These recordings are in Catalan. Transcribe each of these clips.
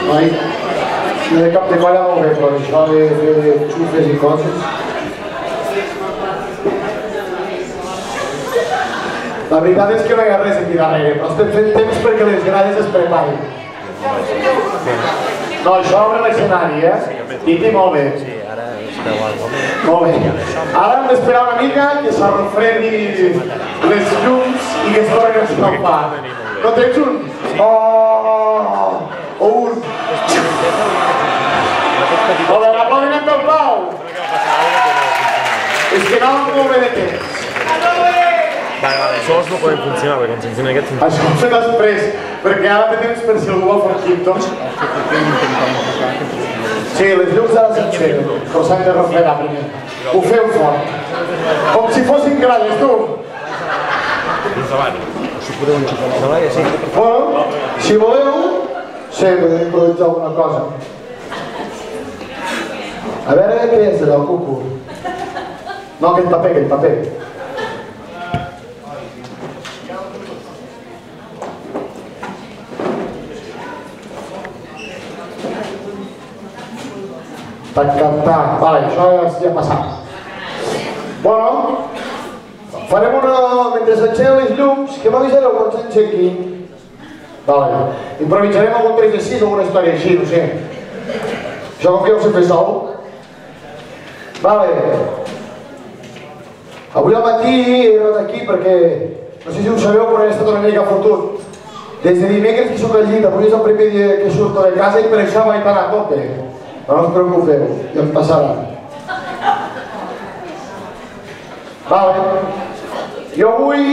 Noi, de cap de colla molt bé, però això de fer xufes i coses... La veritat és que no hi ha res aquí darrere, però estem fent temps perquè les grades es preparin. No, això obre l'escenari, Titi, molt bé. Sí, ara esteu al moment. Molt bé. Ara hem d'esperar una mica que s'arrofredi les llums i que es tornen a escalfar. No tens un? O un? O de l'aplaudiment del Pau! És que anàvem molt bé de temps. Vale, sols no podem funcionar, perquè quan funciona aquest... Això ho fem després, perquè ara té temps per si algú vol fer un quinto. Sí, les llums ara s'encenen, però s'han de refredar primer. Ho feu fort. Com si fossin grades, tu! Bueno, si voleu, sí, podem improvisar alguna cosa. A veure què és allò, cucu? No, aquell paper, aquell paper. Tac, vale, això ja ha passat. Bueno, farem una... Mentre s'encenen les llums, que m'avisareu quan s'enxequi. Vale, improvisarem algun 3 de 6 o alguna història així, no sé. Això com que jo ho sé fer sol. Vale. Avui al matí he anat aquí perquè, no sé si ho sabeu, però he estat una mica fotut. Des de dimecres que soc al llit, avui és el primer dia que surto de casa i per això vaig anar a tope. No us preocupeu, ja em passarà. Vale. Jo avui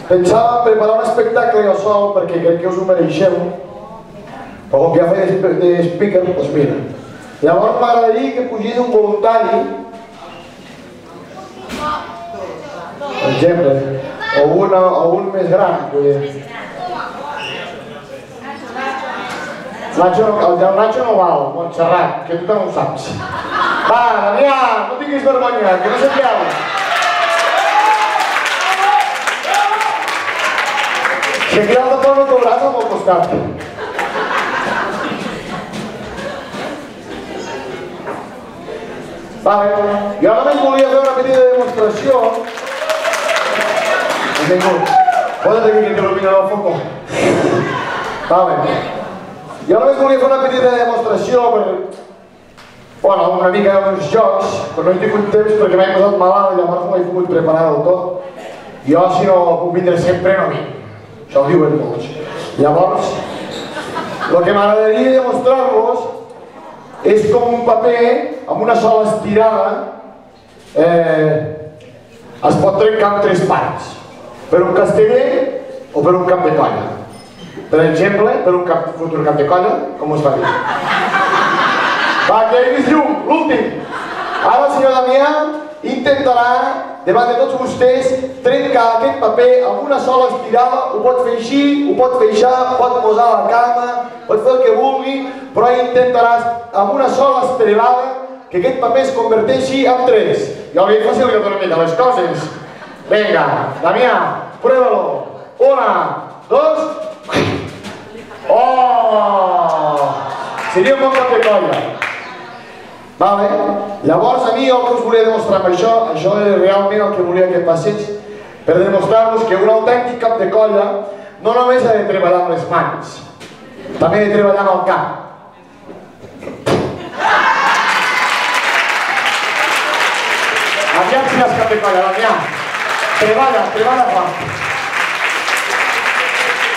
pensava preparar un espectacle jo sol perquè crec que us ho mereixeu. Però com que ja faig de speaker, doncs mira. Llavors m'agradaria que pugés un voluntari, per exemple, o un més gran. El del Nacho no val, Montserrat, que tu no ho saps. Va, Damià, no tinguis vergonya, que no se't veu. Si aquí dalt de fora no t'hauràs al meu costat. Vale, jo només volia fer una petita demostració. Benvingut. Posa't aquí que t'il·lumina el foco. Vale. Jo només volia fer una petita demostració per... Bueno, una mica d'uns jocs, però no he tingut temps perquè m'he posat malalt i llavors no l'he pogut preparar del tot. Jo, si no puc vindre sempre, no vinc. Això ho diuen molts. Llavors, el que m'agradaria demostrar-vos és com un paper amb una sola estirada es pot trencar en 3 parts. Per un casteller o per un cap de colla. Per exemple, per un futur cap de colla, com us va dir. Va, que hi vist llum, l'últim. Ara el senyor Damià intentarà, davant de tots vostès, trencar aquest paper amb una sola estirada. Ho pot fer així, ho pot fer així, pot posar a la cama, pot fer el que vulgui, però intentaràs amb una sola estrelada que aquest paper es converteixi en 3. Jo li he facilitat una mica les coses. Vinga, Damià, prueba-lo. 1, 2... Oh! Seria un bon cap de colla. Vale. Llavors, a mi el que us volia demostrar amb això és realment el que volia que passés, per demostrar-vos que un autèntic cap de colla no només ha de treballar amb les mans, també ha de treballar amb el cap. Aviam si has cap de colla, aviam. Treballa fort.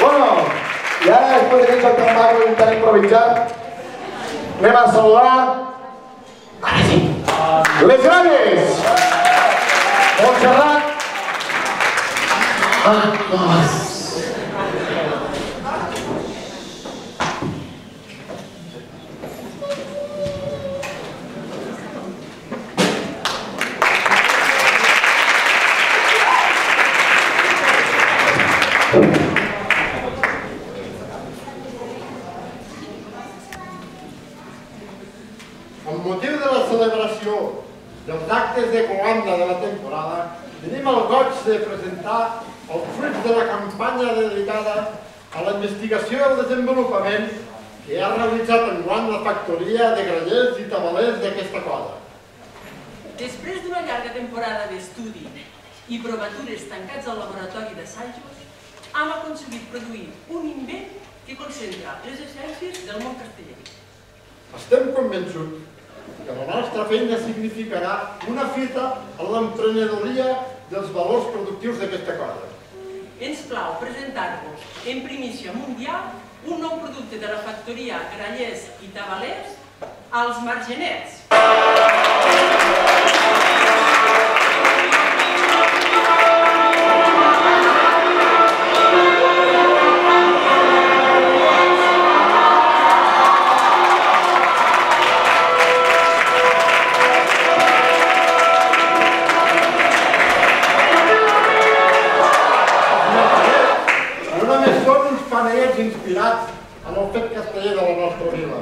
Bueno, i ara després d'aquest joc tan maco intentant improvisar, anem a saludar... Ara sí! Les Granes! Montserrat! Amb motiu de la celebració dels actes de comanda de la temporada, tenim el goig de presentar els fruits de la campanya dedicada a la investigació i al desenvolupament que ha realitzat enguany la factoria de grallers i tabalers d'aquesta cosa. Després d'una llarga temporada d'estudi i provatures tancats al laboratori d'assajos, hem aconseguit produir un invent que concentra les essències del món casteller. Estem convençuts que la nostra feina significarà una fita a l'emprenedoria dels valors productius d'aquesta cosa. Ens plau presentar-vos en primícia mundial un nou producte de la factoria Grallers i Tabalers, els Margenets. Inspirats en el fet casteller de la nostra vila.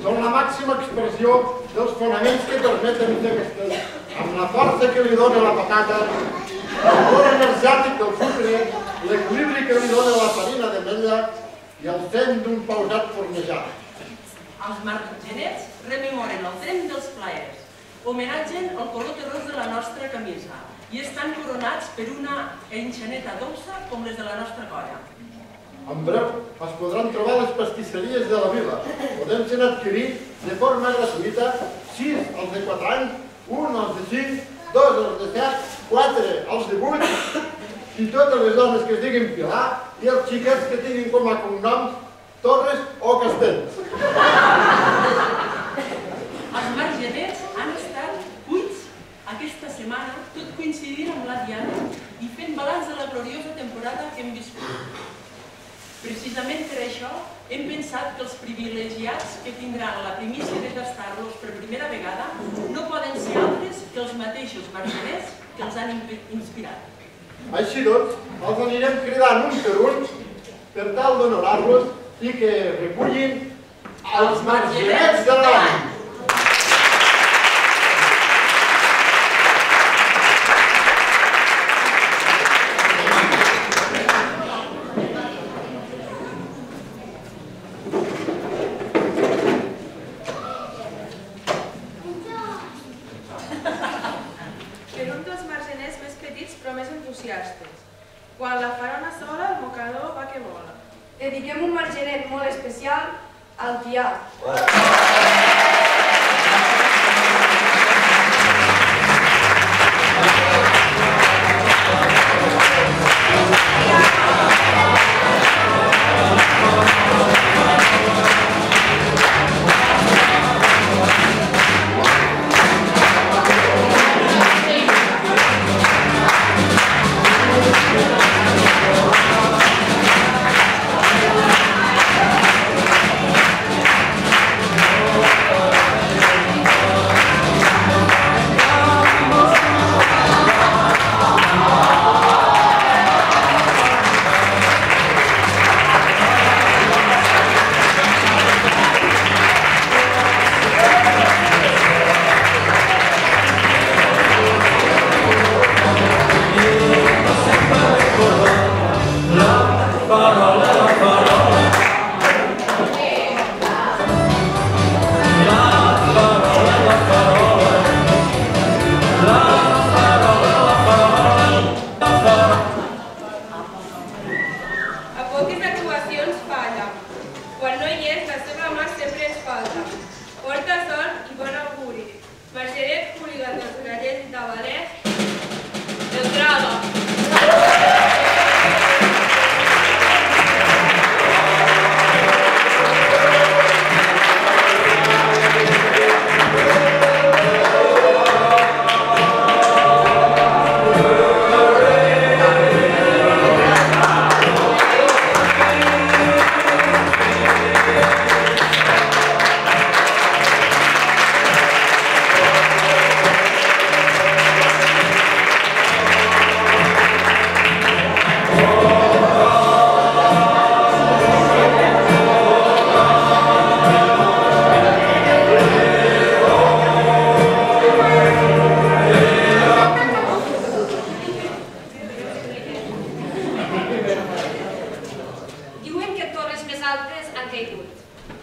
Són la màxima expressió dels fonaments que permeten fer castell, amb la força que li dona la patata, el valor energètic del sucre, l'equilibri que li dona la farina d'ametlla i el seny d'un pausat fornejat. Els Margenets rememoren el tren dels plaers, homenatgen el color terrós de la nostra camisa i estan coronats per una enxaneta dolça com les de la nostra colla. En breu es podran trobar les pastisseries de la vila. Podem-se adquirir de forma gratuïta 6 als de 4 anys, 1 als de 5, 2 als de 7, 4 als de 8 i totes les dones que es diguin Pilar i els xiquets que tinguin com a cognoms Torres o Castells. Els Margenets han estat cuits aquesta setmana, tot coincidint amb la Diada i fent balanç de la gloriosa temporada que hem viscut. Precisament per això hem pensat que els privilegiats que tindran la primícia de tastar-los per primera vegada no poden ser altres que els mateixos Margenets que els han inspirat. Així doncs, els anirem cridant un per un per tal d'honorar-los i que recullin els Margenets de l'any. Quan la farà una sola, el mocador va que vola. Dediquem un margenet molt especial al Tià.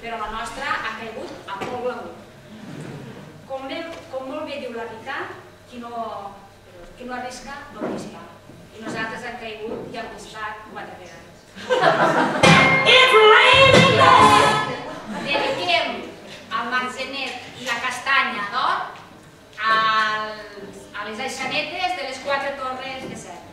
però la nostra ha caigut a molt glamour. Com molt bé diu la Rita, qui no arrisca, no arrisca. I nosaltres hem caigut i hem arriscat 4 vegades. Dediquem el Margenet i la Castanya d'Or a les aixanetes de les 4 torres de Cert.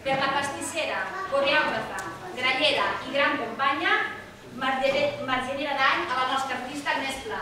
Per la pastissera, coreògrafa, grallera i gran companya, Margenera d'any a la nostra artista Agnès Pla.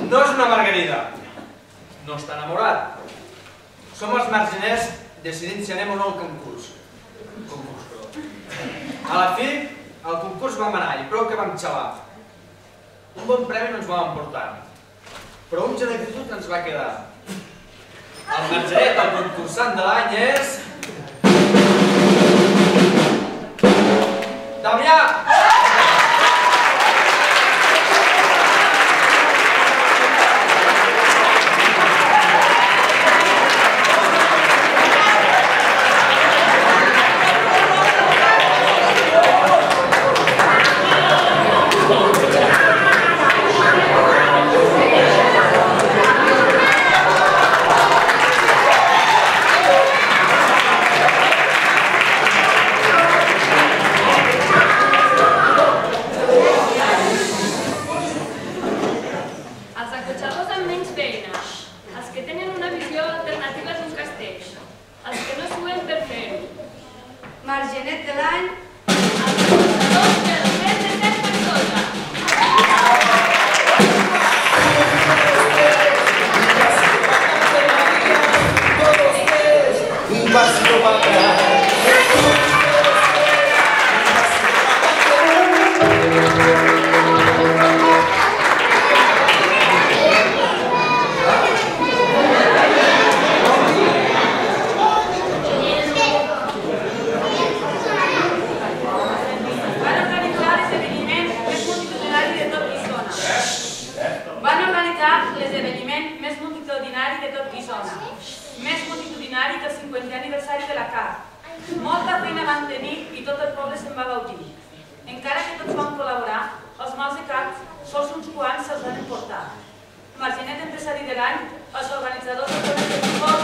No és una margarida. No està enamorat. Som els margeners decidint si anem o no al concurs. A la fi, el concurs vam anar i prou que vam xalar. Un bon premi no ens vam emportar, però un gener fotut ens va quedar. El margenet, el concursant de l'any és... Damià! Margenet de l'any, el 2 del mes de setembre. se'n va gaudir. Encara que tots van col·laborar, els mals de cap sols uns quants se'ls van emportar. Margenet, empresari de l'any, els organitzadors del torneig de futbol,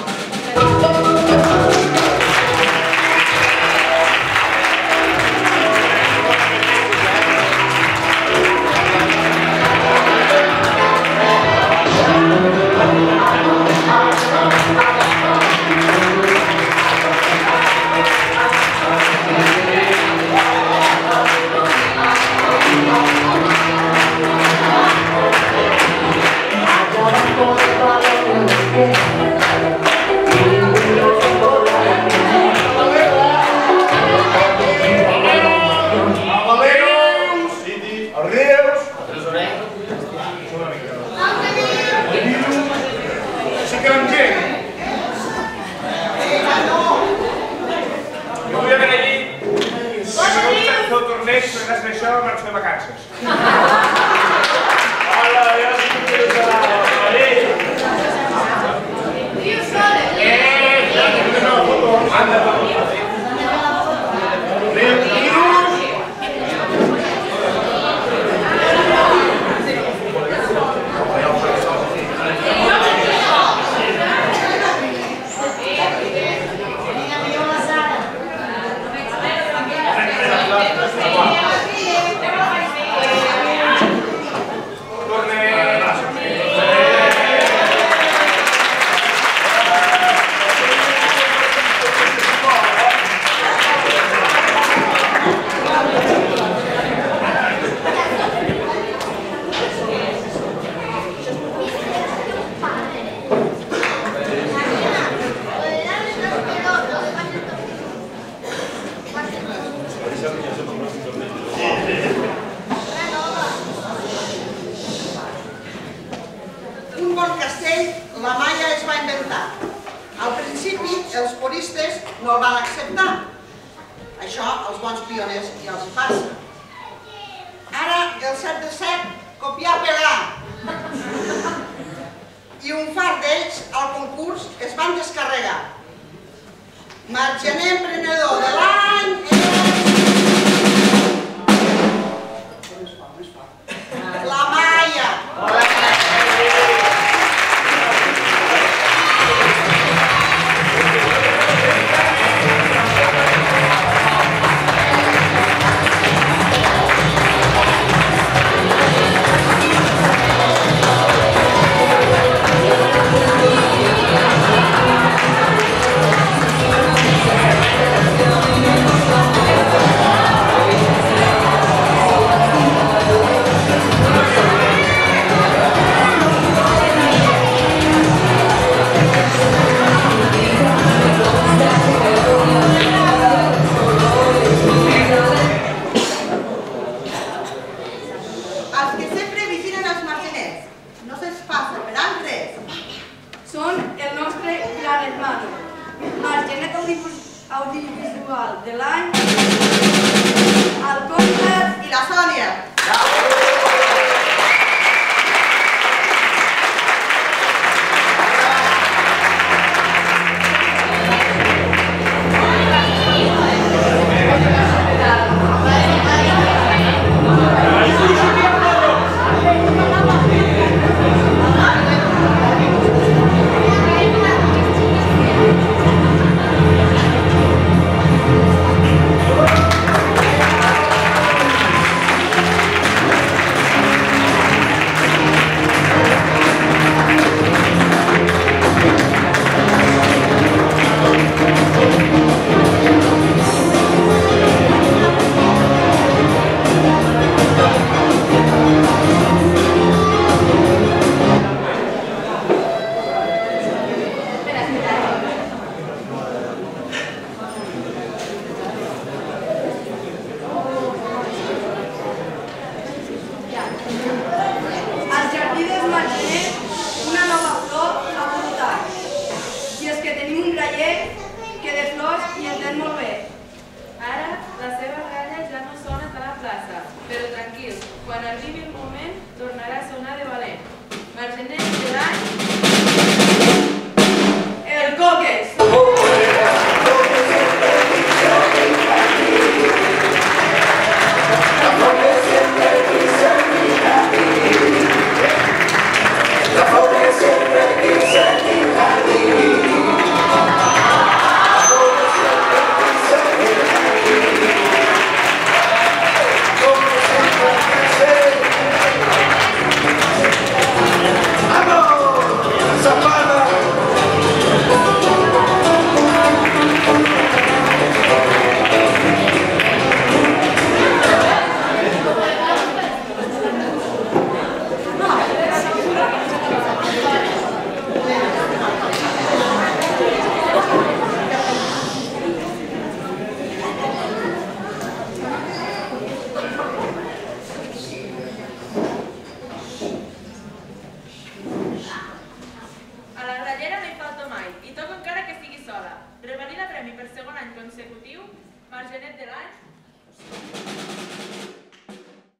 l'any